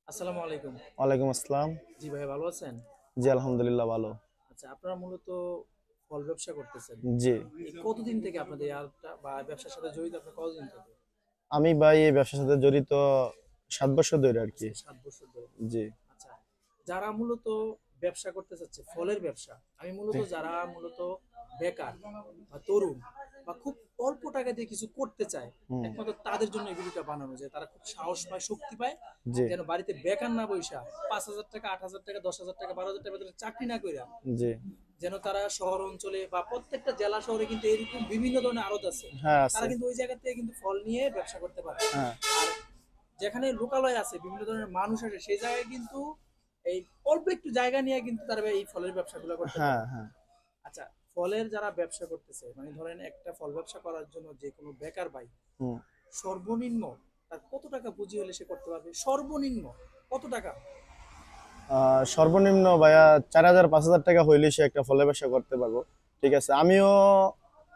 আসসালামু আলাইকুম। ওয়ালাইকুম আসসালাম। জি ভাই ভালো আছেন? জি, আলহামদুলিল্লাহ ভালো। আচ্ছা আপনারা মূলত ফল ব্যবসা করতেছেন। জি, এই কতদিন থেকে আপনাদের এই আড়তটা বা ব্যবসার সাথে জড়িত আপনি কতদিন থেকে? আমি ভাই এই ব্যবসার সাথে জড়িত ৭ বছর ধরে আরকি। আচ্ছা ৭ বছর ধরে। জি, আচ্ছা যারা মূলত ব্যবসা করতে চাচ্ছে ফলের ব্যবসা, আমি মূলত জি, যারা মূলত বেকার বা তরুণ বা খুব অল্প টাকা দিয়ে কিছু করতে চায়, হুম, একমাত্র তাদের জন্য এই ভিডিওটা বানানো যায়। তারা খুব সাহস পায়, শক্তি পায়, জি, যেন বাড়িতে বেকার না বইসা ৫,০০০ টাকা, ৮,০০০ টাকা, ১০,০০০ টাকা, ১২,০০০ টাকা বেতনে চাকরি না কইরা জি। যেন তারা শহর অঞ্চলে বা প্রত্যেকটা জেলা শহরে কিন্তু এরকম বিভিন্ন ধরনের আড়ত আছে, হ্যাঁ, তারা আছে। কিন্তু ওই জায়গা থেকে কিন্তু ফল নিয়ে ব্যবসা করতে পারে। হ্যাঁ, আর যেখানে লোকালয় আছে বিভিন্ন ধরনের মানুষ আছে সেই জায়গায় কিন্তু এই অল্প একটু জায়গা নিয়ে কিন্তু তারা এই ফলের ব্যবসাগুলো করতে হ্যাঁ, পারে। হ্যাঁ। আচ্ছা, ফলের যারা ব্যবসা করতেছে মানে ধরেন একটা ফল ব্যবসা করার জন্য যে কোনো বেকার ভাই হুম। সর্বনিম্ন তার কত টাকা পুঁজি হলে সে করতে পারবে? সর্বনিম্ন কত টাকা? সর্বনিম্ন ভাইয়া ৪,০০০ ৫,০০০ টাকা হইলে সে একটা ফলের ব্যবসা করতে পারবো। ঠিক আছে। আমিও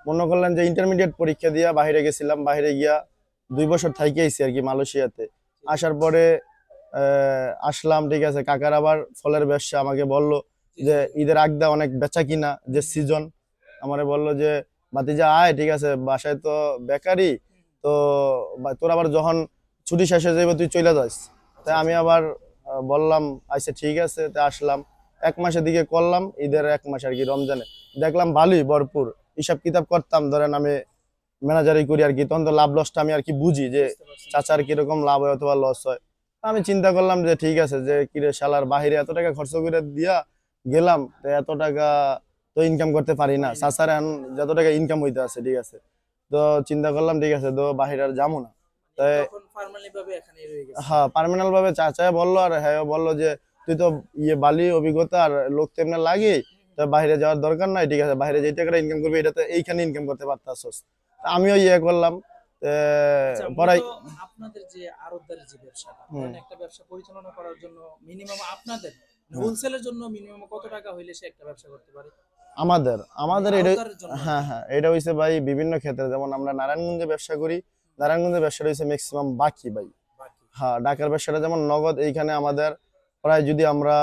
মনে করলেন যে ইন্টারমিডিয়েট পরীক্ষা দিয়া বাহিরে গেছিলাম। বাহিরে গিয়া ২ বছর থাইকে আইছি আরকি মালয়েশিয়াতে। জি জি আসার পরে আসলাম, ঠিক আছে। কাকার আবার ফলের ব্যবসা আমাকে বলল জি যে জি ঈদের আগদা অনেক বেচা কিনা যে সিজন, আমারে বলল যে ভাতিজা আয়, ঠিক আছে, বাসায় তো বেকারি, তো তোর আবার যখন ছুটি শেষ হয়ে যাবে তুই চলে যাস। তাই আচ্ছা আমি আচ্ছা আবার বললাম আচ্ছা ঠিক আছে, তাই আসলাম। ১ মাসের দিকে করলাম, ঈদের ১ মাস আর কি, রমজানে দেখলাম ভালোই ভরপুর। হিসাব কিতাব করতাম, ধরেন আমি ম্যানেজারই করি আর কি, তখন তো লাভ লসটা আমি আর কি বুঝি যে বুঝতে পারছেন বুঝতে চাচার পারছেন কিরকম লাভ হয় অথবা লস হয়। আমি চিন্তা করলাম যে ঠিক আছে, যে কিরে শালার বাহিরে এত টাকা খরচ করে দিয়া গেলাম, তো এত টাকা তো ইনকাম করতে পারি না, পারি না। চাচার এখন যত টাকা ইনকাম হইতে আছে, ঠিক আছে। তো চিন্তা করলাম ঠিক আছে, তো বাহিরে আর যাবো না। মানে তাই তখন পার্মানেন্ট ভাবে এখানে রয়ে গেছেন। হ্যাঁ, পার্মানেন্ট ভাবে চাচা বললো, আর হ্যাঁ বললো যে তুই তো বালি অভিজ্ঞতা আর লোক তেমনি লাগে, তো বাইরে যাওয়ার দরকার নাই, ঠিক আছে, বাইরে যে টাকাটা ইনকাম করবি এটা তো এইখানে ইনকাম করতে পারতাছস। আমিও করলাম আচ্ছা মূলত পড়াই। আপনাদের যে আড়তদারের যে ব্যবসাটা, হুম, ধরেন একটা ব্যবসা পরিচালনা করার জন্য মিনিমাম আপনাদের হ্যাঁ, হোলসেলের জন্য মিনিমাম কত টাকা হইলে সে একটা ব্যবসা করতে পারে? আমাদের মানে আমাদের এটা, আড়তদারের জন্য আর হ্যাঁ কি। হ্যাঁ, এটা হইছে ভাই বিভিন্ন ক্ষেত্রে, যেমন আমরা নারায়ণগঞ্জে ব্যবসা করি। নারায়ণগঞ্জে ব্যবসাটা হইছে ম্যাক্সিমাম বাকি ভাই। বাকি হ্যাঁ, ঢাকার ব্যবসাটা যেমন নগদ, এইখানে আমাদের প্রায় যদি আমরা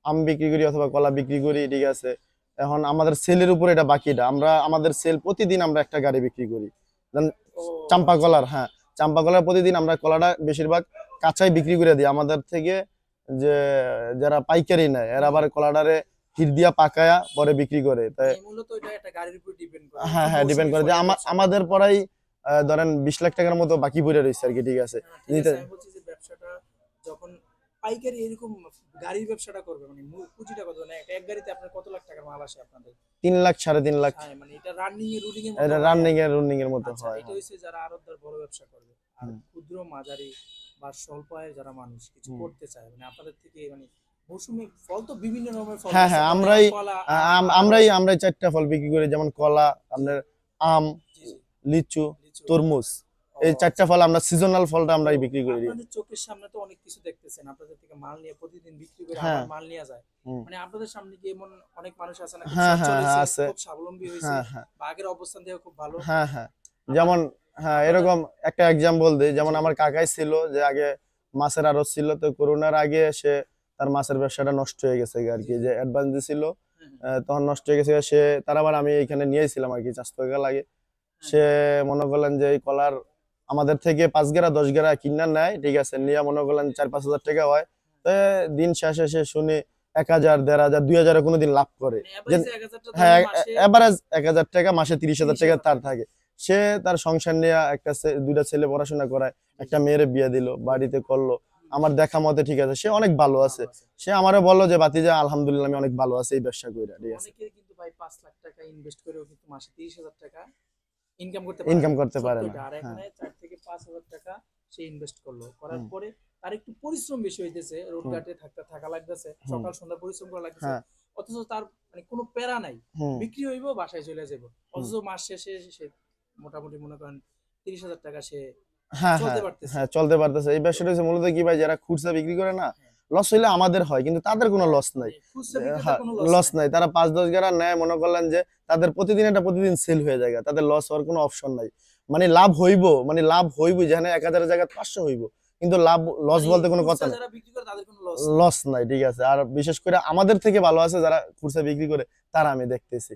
আম বিক্রি করি অথবা কলা বিক্রি করি, ঠিক আছে, এখন আমাদের সেলের উপর এটা বাকিটা, আমরা আমাদের সেল প্রতিদিন আমরা একটা গাড়ি বিক্রি করি। যেমন ও চাম্পা আচ্ছা কলার, হ্যাঁ, চাম্পা কলার প্রতিদিন আমরা কলাটা বেশিরভাগ কাঁচাই বিক্রি করে দিই আমাদের থেকে। যে যারা পাইকারি নেয় এরা আবার কলাটারে হিট দিয়া পাকায়া পরে বিক্রি করে, তাই। মানে মূলত এটা একটা গাড়ির উপর ডিপেন্ড করে হ্যাঁ কি হ্যাঁ, ডিপেন্ড মৌসুমী করে যে ফলের ব্যবসা করতে আমাদের হবে। পড়াই ধরেন ২০ লাখ টাকার মতো বাকি পড়ে রয়েছে আর কি, ঠিক আছে। হ্যাঁ ঠিক নিতে আছে, আমি বলছি যে ব্যবসাটা যখন পাইকারি এরকম গাড়ির ব্যবসাটা করবে মানে পুঁজিটা কত, মানে এক গাড়িতে আপনার কত লাখ টাকার মাল আসে আপনাদের? ৩ লাখ ৩.৫ লাখ। হ্যাঁ মানে এটা রানিং এর রুটিং এর মতো এটা হয় আর কি। রানিং এর মতো আচ্ছা হয়, এটা হ্যাঁ। হচ্ছে যারা আড়তদার বড় ব্যবসা করবে। আর হুম, ক্ষুদ্র মাঝারি বা স্বল্প আয়ের যারা মানুষ কিছু হুম। করতে চায় মানে আপনাদের থেকে মানে মৌসুমী ফল তো বিভিন্ন রকমের ফল হ্যাঁ আছে, হ্যাঁ, ধরেন আমরাই কলা আ- আম আম- আমরাই আনারস। আমরাই ৪টা ফল বিক্রি করি, যেমন কলা, জি আপনার আম, জি জি লিচু, লিচু। তরমুজ। ও এই ৪টা আচ্ছা। ফল আমরা সিজনাল ফলটা তো আমরাই বিক্রি করি। আপনাদের চোখের সামনে তো অনেক কিছু দেখতেছেন, আপনাদের থেকে মাল নিয়ে প্রতিদিন বিক্রি করে হ্যাঁ, আবার মাল নিয়ে যায়। হুম, মানে আপনাদের সামনে কি এমন অনেক মানুষ আছে না খুব হ্যাঁ সচ্ছল হ্যাঁ হ্যাঁ, হয়েছে, আছে। খুব স্বাবলম্বী হয়েছে হ্যাঁ হ্যাঁ, বা আগের অবস্থান থেকে খুব ভালো? হ্যাঁ হ্যাঁ, আবার যেমন হ্যাঁ, আপনারা এরকম একটা এক্সাম্পল দিই, যেমন জি আমার কাকাই ছিল যে আগে মাছের আড়ত ছিল, তো করোনার আগে সে তার মাছের ব্যবসাটা নষ্ট হয়ে গেছে আর জি কি, জি যে অ্যাডভান্স দিছিল হ্যাঁ তখন নষ্ট হয়ে গেছে। সে তার আবার আমি এখানে নিয়েছিলাম আর কি ৪০০ টাকা লাগে। হ্যাঁ সে মনে করলেন যে এই কলার আমাদের থেকে ৫ গেরা ১০ গেরা কিনা নেয়, ঠিক আছে, নিয়ে মনে করলেন ৪-৫ হাজার টাকা হয়। তো দিন শেষে সে শুনি ১,০০০, ১,৫০০, ২,০০০ কোনোদিন লাভ করে। মানে যে এভারেজে ১,০০০ হ্যাঁ, ধরেন মাসে এভারেজ ১,০০০ টাকা, মাসে ৩০,০০০ টাকা ৩০,০০০ তার টাকা। থাকে। সে তার সংসার নিয়ে একটা দুইটা ছেলে পড়াশোনা করায়, জি একটা জি মেয়ের বিয়ে দিল, জি বাড়িতে করলো। আমার দেখা মতে, ঠিক আছে, সে অনেক ভালো আছে। ভালো আছে। সে আমারও বললো যে ভাতিজা আলহামদুলিল্লাহ আমি অনেক ভালো আছি এই ব্যবসা কইরা, ঠিক আছে। অনেকে কিন্তু ভাই ৫,০০,০০০ টাকা ইনভেস্ট করেও কিন্তু মাসে ৩০,০০০ টাকা ইনকাম করতে পারে ইনকাম না, করতে সত্য পারে না, এটা। আর হ্যাঁ। এখানে ৪ থেকে ৫,০০০ টাকা সে ইনভেস্ট করলো, করার হুম, পরে তার একটু পরিশ্রম বেশি হইতেছে, রোড হুম, ঘাটে থাকা লাগতেছে, হুম, সকাল সন্ধ্যা পরিশ্রম করা লাগতেছে, হ্যাঁ, অথচ তার মানে কোনো প্যারা নাই, হুম, বিক্রি হইব বাসায় চলে যাব, হুম। অথচ মাস শেষে সে মোটামুটি মনে করেন ৩০,০০০ টাকা সে হ্যাঁ চলতে হ্যাঁ পারতেছে। হ্যাঁ, চলতে পারতেছে। এই ব্যবসাটা হচ্ছে মূলত কি ভাই, যারা খুচরা বিক্রি করে না, হ্যাঁ লস হইলে আমাদের হয়, কিন্তু তাদের কোনো লস নাই। মানে খুচরা বিক্রেতার হ্যাঁ, কোনো লস লস নাই। নাই। তারা ৫-১০ গেরা নেয়, মনে করলেন যে তাদের প্রতিদিন এটা প্রতিদিন সেল হয়ে যায়, তাদের লস হওয়ার কোনো অপশন নাই। মানে লাভ হইব, মানে লাভ হইব, যেখানে ১,০০০ জায়গায় ৫০০ হইব, কিন্তু লাভ লস মানে বলতে কোনো কথা খুচরা নেই, যারা বিক্রি করে তাদের কোনো লস লস নাই, ঠিক আছে। আর বিশেষ করে আমাদের থেকে ভালো আছে যারা খুচরা বিক্রি করে, তারা আমি দেখতেছি।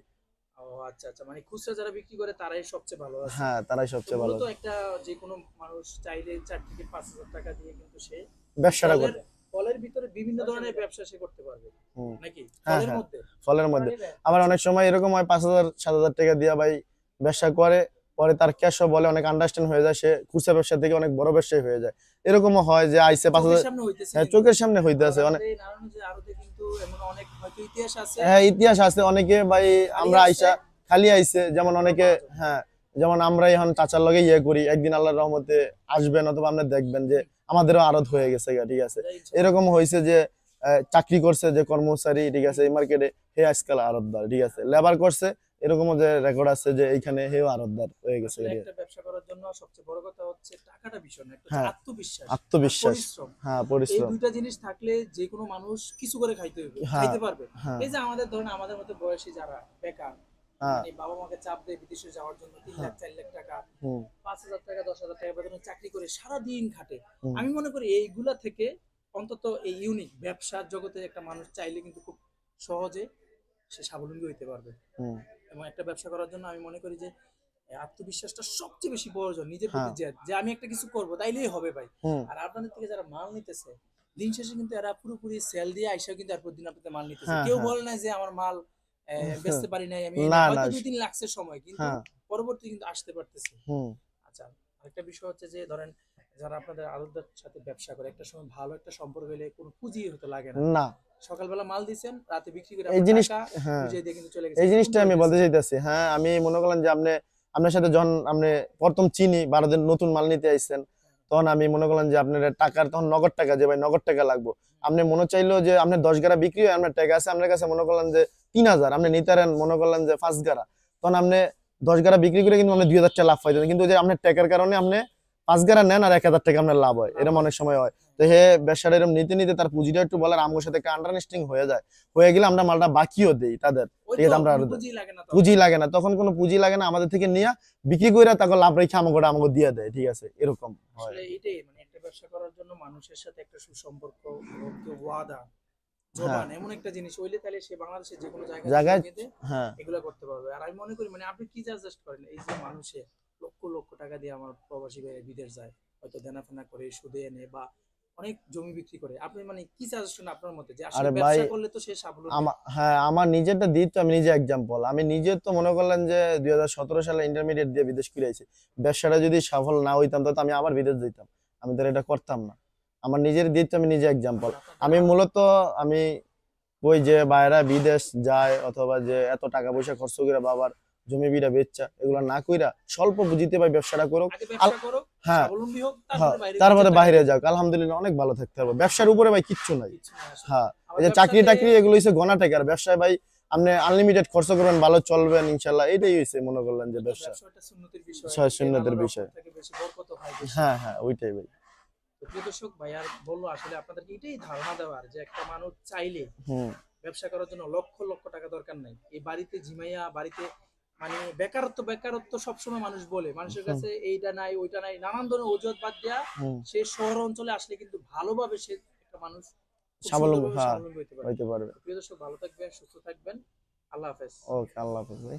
ও আচ্ছা আচ্ছা, মানে খুচরা যারা বিক্রি করে তারাই সবচেয়ে ভালো আছে। হ্যাঁ, তারাই তো সবচেয়ে ভালো মূলত আছে। একটা যে কোনো মানুষ চাইলে 4 থেকে 5,000 টাকা দিয়ে কিন্তু সে ব্যবসাটা ফলের করে। ফলের ভিতরে বিভিন্ন ধরনের ব্যবসা সে করতে পারবে হুম। নাকি হ্যাঁ, ফলের হ্যাঁ, মধ্যে। ফলের মধ্যে। আবার অনেক সময় এরকম হয় 5,000 7,000 টাকা দিয়া ভাই ব্যবসা করে, পরে তার ক্যাশও বলে অনেক আন্ডারস্ট্যান্ড হয়ে যায়, সে খুচরা ব্যবসা থেকে অনেক বড় ব্যবসায়ী হয়ে যায়। এরকমও হয় যে আইসে চোখের 5,000। সামনে হইতেছে হ্যাঁ, কিন্তু। চোখের সামনে হইতে আবার আছে অনেক। আমাদের নারায়ণগঞ্জে আরতে কিন্তু এমন অনেক হয়তো ইতিহাস আছে, হ্যাঁ, ইতিহাস আছে অনেকে ভাই। খালি আমরা আছে, আইসা খালি আইছে, যেমন আবার অনেকে। পাওয়া যাবে। হ্যাঁ, যেমন আমরা এখন চাচার লগে করি, একদিন আল্লাহর রহমতে আসবেন অথবা আপনি দেখবেন যে আমাদেরও আড়ত হয়ে গেছে গা, ঠিক আছে। এটা ইনশাআল্লাহ। এরকম হয়েছে যে চাকরি করছে যে কর্মচারী, ঠিক আছে, এই মার্কেটে হে আজকাল আড়তদার, ঠিক আছে, লেবার করছে, এরকমও যে রেকর্ড আছে যে এইখানে হেও আড়তদার হয়ে গেছে আসলে গা, ঠিক একটা আছে। ব্যবসা করার জন্য সবচেয়ে বড় কথা হচ্ছে টাকাটা বিষয় না, একটা হচ্ছে হ্যাঁ, আত্মবিশ্বাস আর আত্মবিশ্বাস। পরিশ্রম। হ্যাঁ, এই পরিশ্রম। দুইটা জিনিস থাকলে যে কোনো মানুষ কিছু করে হ্যাঁ, খাইতে পারবে। হ্যাঁ, এই যে আমাদের ধরেন আমাদের মতো বয়সী যারা বেকার, হ্যাঁ, মানে বাবা মাকে চাপ দিয়ে বিদেশে যাওয়ার জন্য 3 হ্যাঁ। লাখ 4 লাখ টাকা, হুম, 5,000 টাকা 10,000 টাকা বেতনে চাকরি করে সারা দিন খাটে। হুম, আমি মনে করি এইগুলা থেকে অন্তত এই ইউনিক ব্যবসার জগতে একটা মানুষ চাইলে কিন্তু খুব সহজে সে স্বাবলম্বী হইতে পারবে। হুম, এবং একটা ব্যবসা করার জন্য আমি মনে করি যে আত্মবিশ্বাসটা সবচেয়ে বেশি প্রয়োজন, নিজের প্রতি হ্যাঁ, জেদ যে আমি একটা কিছু করবো তাইলেই হবে ভাই। হুম, আর আপনাদের থেকে যারা মাল নিতেছে দিন শেষে কিন্তু এরা পুরোপুরি সেল দিয়ে আইসা কিন্তু এরপর দিন আপনাদের মাল নিতেছে, হ্যাঁ, কেউ হ্যাঁ। বলে না যে আমার মাল বেচতে পারি নাই আমি, না, না। হয়তো 2-3 লাগছে সময় কিন্তু হ্যাঁ, পরবর্তী কিন্তু আসতে পারতেছে। হুম, আচ্ছা, আরেকটা বিষয় হচ্ছে যে ধরেন যারা আপনাদের আড়তদার সাথে ব্যবসা করে একটা সময় ভালো একটা সম্পর্ক হলে কোনো পুঁজি হতে লাগে না, না। সকালবেলা মাল দিচ্ছেন রাতে বিক্রি করে এই আপনার জিনিস। টাকা হ্যাঁ, বুঝিয়ে দিয়ে কিন্তু চলে গেছে, এই এরকম জিনিসটা তো আমি বলতে হইতেছে। চাইতেছি। হ্যাঁ, আমি মনে করলাম যে আপনার সাথে যখন আপনি প্রথম চিনি 12 দিন নতুন মাল নিতে আইছেন, তখন আমি মনে করলাম যে আপনার টাকার তখন নগদ টাকা, যে ভাই নগদ টাকা লাগবে। আপনি মনে চাইলো যে আপনার 10 গাড়া বিক্রি হয়, আপনার টাকা আছে আপনার কাছে, মনে করলেন যে 3,000, আপনি নিতে পারেন মনে করলেন যে 5 গাড়া, তখন আপনি 10 গাড়া বিক্রি করে কিন্তু আপনি 2,000 টাকা লাভ পাইতেন। কিন্তু যে আপনার টাকার কারণে আপনি 5 গাড়া নেন আর 1,000 টাকা আপনার লাভ হয়, এরকম অনেক সময় হয়। তো হে ব্যবসাটা এরকম নিতে নিতে তার পুঁজিটা একটু বলার আমার সাথে একটা আন্ডারস্ট্যান্ডিং হয়ে যায়, হয়ে গেলে আমরা মালটা বাকিও দেই তাদের, ওই ঠিক তো আছে। আমরা কোনো আরো পুঁজি লাগে না তখন। পুঁজি লাগে না, তখন কোনো পুঁজি লাগে না, আমাদের থেকে নিয়ে বিক্রি করে তাকে লাভ রেখে আমাকে দিয়ে দেয়, ঠিক আছে, এরকম হয়। আসলে এটাই মানে একটা ব্যবসা করার জন্য মানুষের সাথে একটা সুসম্পর্ক এবং কি ওয়াদা হ্যাঁ, জবান এমন একটা জিনিস হইলে তাহলে সে বাংলাদেশের যে কোনো জায়গায় জায়গায়। থেকে হ্যাঁ, এগুলো করতে পারবে। আর আমি মনে করি মানে আপনি কি সাজেস্ট করেন এই যে মানুষে লক্ষ লক্ষ টাকা দিয়ে আমার প্রবাসী ভাই বিদেশ যায়, হয়তো দেনাফেনা করে সুদে এনে বা অনেক জমি বিক্রি করে, আপনি মানে কি সাজেশন আপনার মতে যে আসলে আরে ভাই, ব্যবসা করলে তো সে স্বাবলম্বী। হ্যাঁ, আমার নিজেরটা দিই তো, আমি নিজে এক্সাম্পল। আমি নিজে তো মনে করলেন যে 2017 সালে ইন্টারমিডিয়েট দিয়ে বিদেশ ফিরে আইছি। ব্যবসাটা যদি সফল না হইতাম তো আমি আবার বিদেশ যেতাম, আমি তো আর এটা করতাম না। আমার নিজের দিই তো, আমি নিজে এক্সাম্পল। আমি মূলত আমি ওই যে বাইরা বিদেশ যায় অথবা যে এত টাকা পয়সা খরচ করে বাবার জমি বিড়া বেচা এগুলো না কইরা স্বল্প পুঁজিতে ভাই ব্যবসাটা করুক। আগে ব্যবসা করো, হ্যাঁ, স্বাবলম্বী হোক, হ্যাঁ, তারপরে বাইরে তারপরে নিজের টাকা বাইরে দিয়ে যাক, আলহামদুলিল্লাহ অনেক ভালো থাকতে পারবো। ব্যবসার উপরে ভাই কিচ্ছু নাই। কিছু না আসলে। হ্যাঁ, আমার এই যে চাকরি ব্যবসাতে টাকরি এগুলো হচ্ছে গণা টাকা, আর ব্যবসায় ভাই আপনি আনলিমিটেড খরচ করবেন, ভালো চলবেন ইনশাল্লাহ, এটাই হইছে মনে করলেন যে ব্যবসা। ব্যবসাটা সুন্নতির বিষয়, ছয় এর শূন্যতের আল্লাহর বিষয়। রহমত থেকে বেশি বরকত হয় বেশি। হ্যাঁ, হ্যাঁ, ওইটাই ভাই। তো প্রিয় দর্শক ভাই আর বললো আসলে আপনাদেরকে এটাই ধারণা দেওয়ার যে একটা মানুষ চাইলে হুম, ব্যবসা করার জন্য লক্ষ লক্ষ টাকা দরকার নাই, এই বাড়িতে ঝিমাইয়া বাড়িতে মানে বেকারত্ব বেকারত্ব সবসময় মানুষ বলে, মানুষের হুম, কাছে এইটা নাই ওইটা নাই নানান ধরনের অজুহাত বাদ দেয়া হুম, সে শহর অঞ্চলে আসলে কিন্তু ভালোভাবে সে একটা মানুষ খুব স্বাবলম্বী, সুন্দরভাবে হ্যাঁ, স্বাবলম্বী হতে পারে। হইতে পারবে। তো প্রিয় দর্শক ভালো থাকবেন, সুস্থ থাকবেন, আল্লাহ হাফেজ। ওকে, আল্লাহ হাফেজ ভাই।